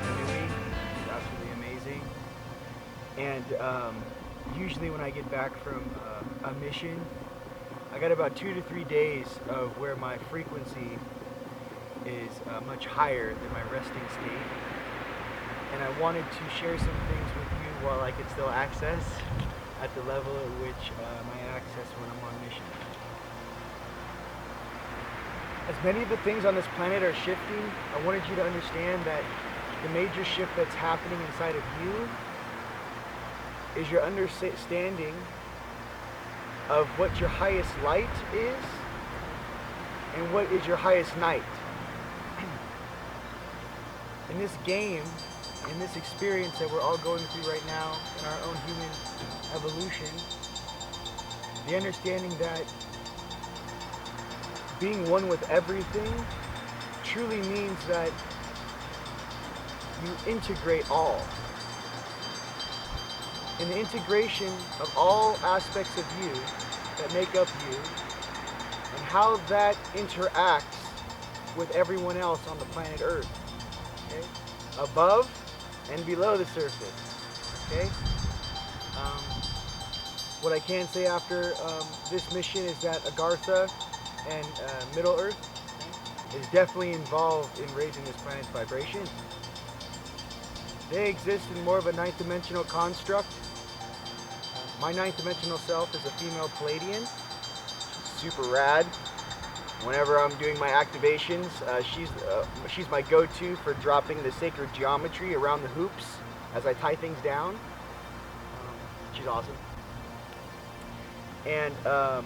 continuity is absolutely amazing. And usually when I get back from a mission, I got about 2 to 3 days of where my frequency is much higher than my resting state. And I wanted to share some things with you while I could still access at the level at which I access when I'm on mission. As many of the things on this planet are shifting, I wanted you to understand that the major shift that's happening inside of you is your understanding of what your highest light is and what is your highest night. In this game, in this experience that we're all going through right now in our own human evolution, the understanding that being one with everything truly means that you integrate all. And the integration of all aspects of you that make up you and how that interacts with everyone else on the planet Earth, okay? Above and below the surface, okay? What I can say after this mission is that Agartha and Middle Earth is definitely involved in raising this planet's vibration. They exist in more of a ninth dimensional construct. My ninth dimensional self is a female Palladian. She's super rad. Whenever I'm doing my activations, she's my go-to for dropping the sacred geometry around the hoops as I tie things down. She's awesome. And the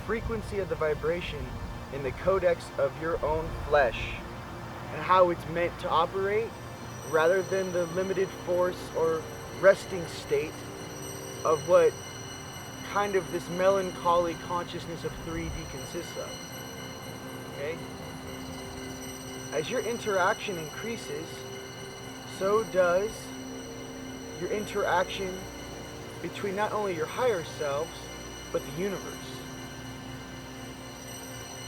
frequency of the vibration in the codex of your own flesh and how it's meant to operate, rather than the limited force or resting state of what kind of this melancholy consciousness of 3D consists of. Okay? As your interaction increases, so does your interaction between not only your higher selves, but the universe.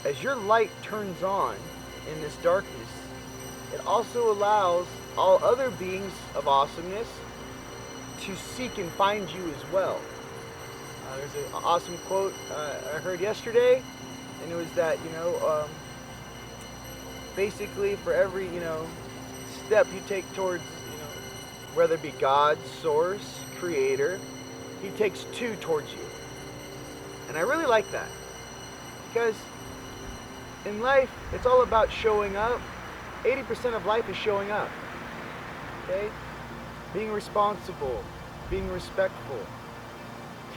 As your light turns on in this darkness, it also allows all other beings of awesomeness to seek and find you as well. There's an awesome quote I heard yesterday, and it was that, basically for every, step you take towards, whether it be God, Source, Creator, He takes 2 towards you. And I really like that, because in life, it's all about showing up. 80% of life is showing up, okay? Being responsible, being respectful,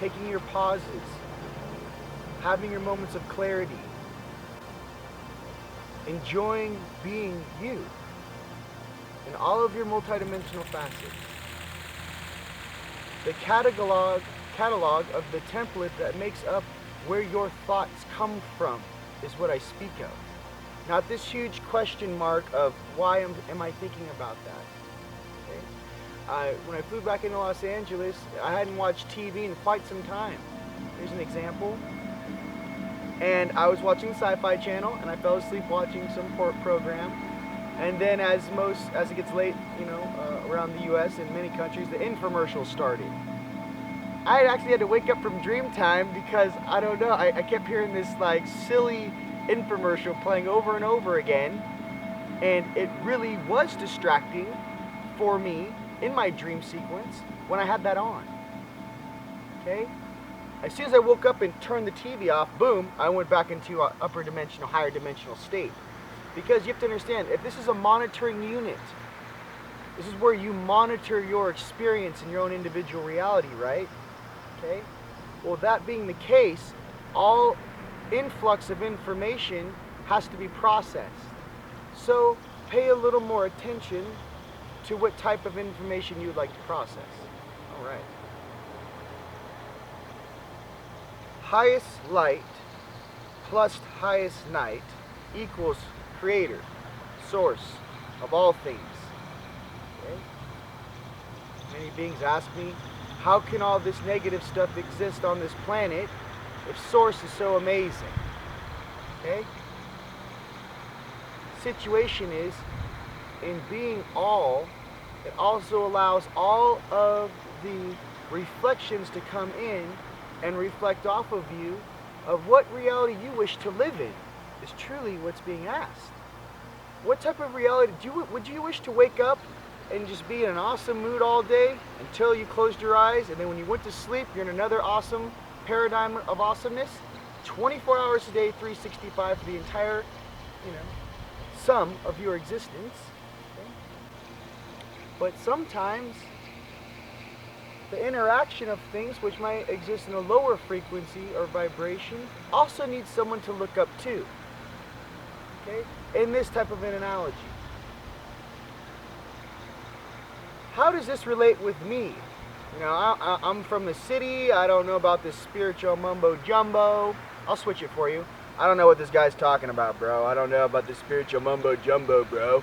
taking your pauses, having your moments of clarity, enjoying being you in all of your multidimensional facets. The catalog of the template that makes up where your thoughts come from is what I speak of. Not this huge question mark of why am I thinking about that. Okay? When I flew back into Los Angeles, I hadn't watched TV in quite some time. Here's an example. And I was watching the Sci-Fi Channel, and I fell asleep watching some program. And then as it gets late, around the U.S. and many countries, the infomercials started. I actually had to wake up from dream time because, I don't know, I kept hearing this silly infomercial playing over and over again, and it really was distracting for me in my dream sequence when I had that on. Okay? As soon as I woke up and turned the TV off, boom, I went back into an upper dimensional, higher dimensional state. Because you have to understand, if this is a monitoring unit, this is where you monitor your experience in your own individual reality, right? Okay? Well, that being the case, all influx of information has to be processed. So pay a little more attention to what type of information you would like to process. All right. Highest light plus highest night equals Creator, Source of all things. Okay? Many beings ask me, how can all this negative stuff exist on this planet if Source is so amazing? Okay? Situation is, in being all, it also allows all of the reflections to come in and reflect off of you of what reality you wish to live in is truly what's being asked. What type of reality would you wish to wake up and just be in an awesome mood all day until you closed your eyes, and then when you went to sleep you're in another awesome paradigm of awesomeness 24 hours a day, 365 for the entire, sum of your existence? Okay? But sometimes the interaction of things which might exist in a lower frequency or vibration also needs someone to look up to. Okay? In this type of an analogy. How does this relate with me? I'm from the city. I don't know about this spiritual mumbo jumbo. I'll switch it for you. I don't know what this guy's talking about, bro. I don't know about this spiritual mumbo jumbo, bro.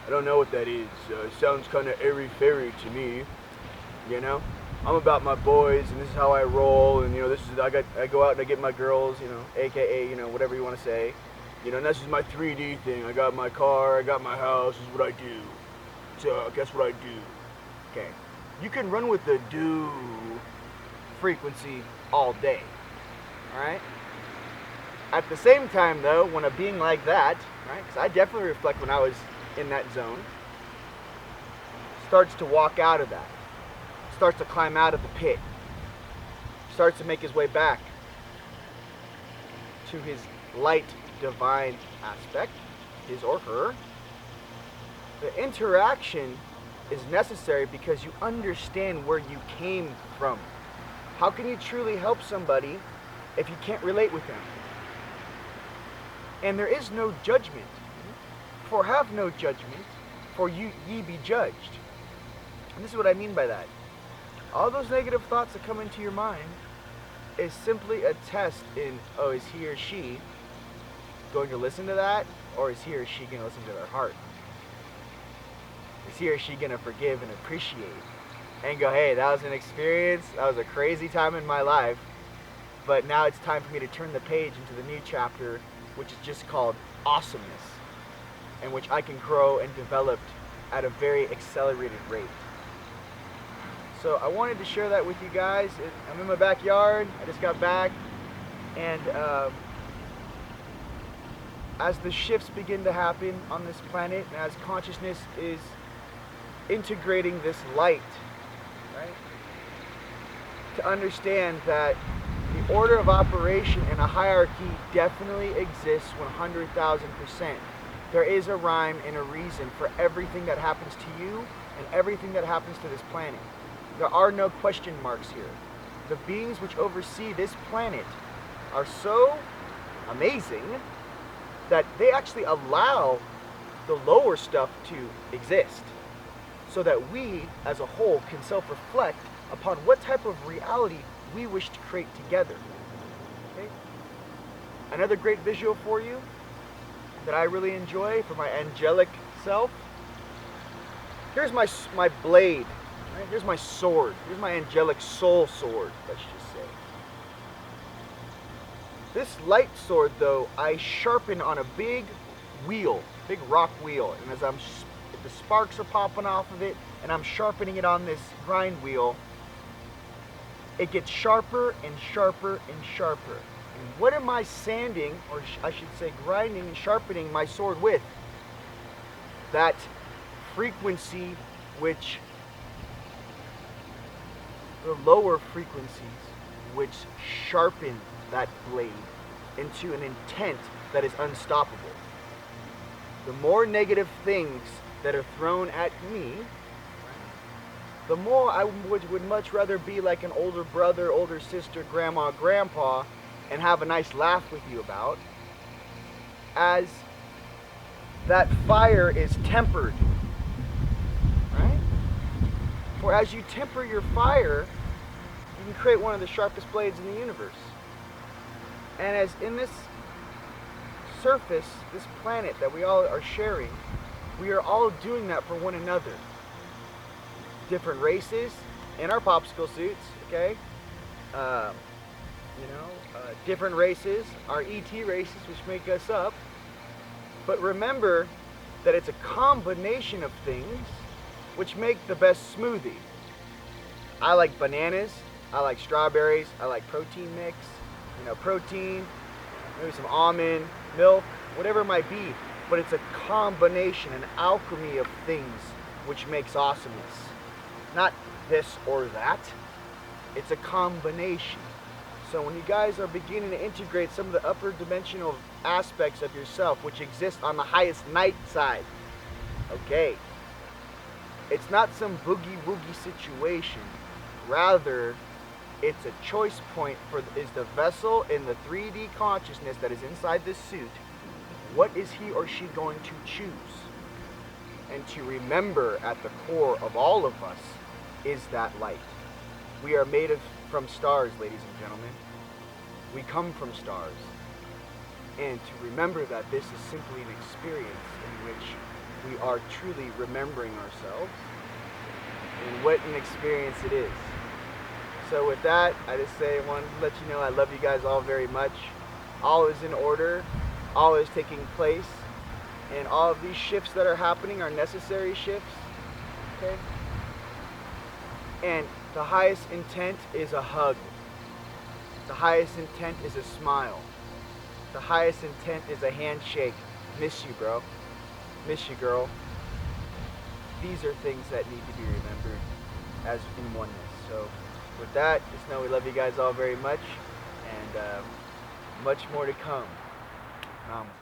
I don't know what that is. It sounds kind of airy-fairy to me. I'm about my boys, and this is how I roll, and I go out and I get my girls, AKA, whatever you want to say. And this is my 3D thing. I got my car, I got my house, this is what I do. So guess what I do? Okay. You can run with the do frequency all day. Alright? At the same time though, when a being like that, right, because I definitely reflect when I was in that zone, starts to walk out of that, starts to climb out of the pit, starts to make his way back to his light divine aspect, his or her, the interaction is necessary because you understand where you came from. How can you truly help somebody if you can't relate with them? And there is no judgment. For have no judgment, for ye be judged. And this is what I mean by that. All those negative thoughts that come into your mind is simply a test in, is he or she going to listen to that, or is he or she going to listen to their heart? Is he or she going to forgive and appreciate and go, hey, that was an experience, that was a crazy time in my life, but now it's time for me to turn the page into the new chapter, which is just called awesomeness, and which I can grow and develop at a very accelerated rate. So I wanted to share that with you guys. I'm in my backyard, I just got back, and as the shifts begin to happen on this planet, and as consciousness is integrating this light, right? To understand that the order of operation and a hierarchy definitely exists 100,000%. There is a rhyme and a reason for everything that happens to you and everything that happens to this planet. There are no question marks here. The beings which oversee this planet are so amazing that they actually allow the lower stuff to exist so that we as a whole can self-reflect upon what type of reality we wish to create together. Okay? Another great visual for you that I really enjoy for my angelic self. Here's my blade. Right? Here's my sword. Here's my angelic soul sword, let's just say. This light sword, though, I sharpen on a big wheel, big rock wheel, and as the sparks are popping off of it, and I'm sharpening it on this grind wheel, it gets sharper and sharper and sharper. And what am I sanding, or I should say grinding and sharpening my sword with? That frequency which the lower frequencies which sharpen that blade into an intent that is unstoppable. The more negative things that are thrown at me, the more I would much rather be like an older brother, older sister, grandma, grandpa, and have a nice laugh with you about, as that fire is tempered, right? For as you temper your fire, you can create one of the sharpest blades in the universe. And as in this surface, this planet that we all are sharing, we are all doing that for one another. Different races in our popsicle suits, okay? Different races, our ET races, which make us up. But remember that it's a combination of things which make the best smoothie. I like bananas, I like strawberries, I like protein mix, protein, maybe some almond, milk, whatever it might be, but it's a combination, an alchemy of things which makes awesomeness. Not this or that, it's a combination. So when you guys are beginning to integrate some of the upper dimensional aspects of yourself which exist on the highest night side, okay, it's not some boogie woogie situation. Rather, it's a choice point is the vessel in the 3D consciousness that is inside this suit. What is he or she going to choose? And to remember at the core of all of us is that light. We are made from stars, ladies and gentlemen. We come from stars. And to remember that this is simply an experience in which we are truly remembering ourselves and what an experience it is. So with that, I just wanted to let you know I love you guys all very much. All is in order, all is taking place, and all of these shifts that are happening are necessary shifts, okay? And the highest intent is a hug. The highest intent is a smile. The highest intent is a handshake. Miss you, bro. Miss you, girl. These are things that need to be remembered as in oneness. So with that, just know we love you guys all very much, and much more to come. Promise.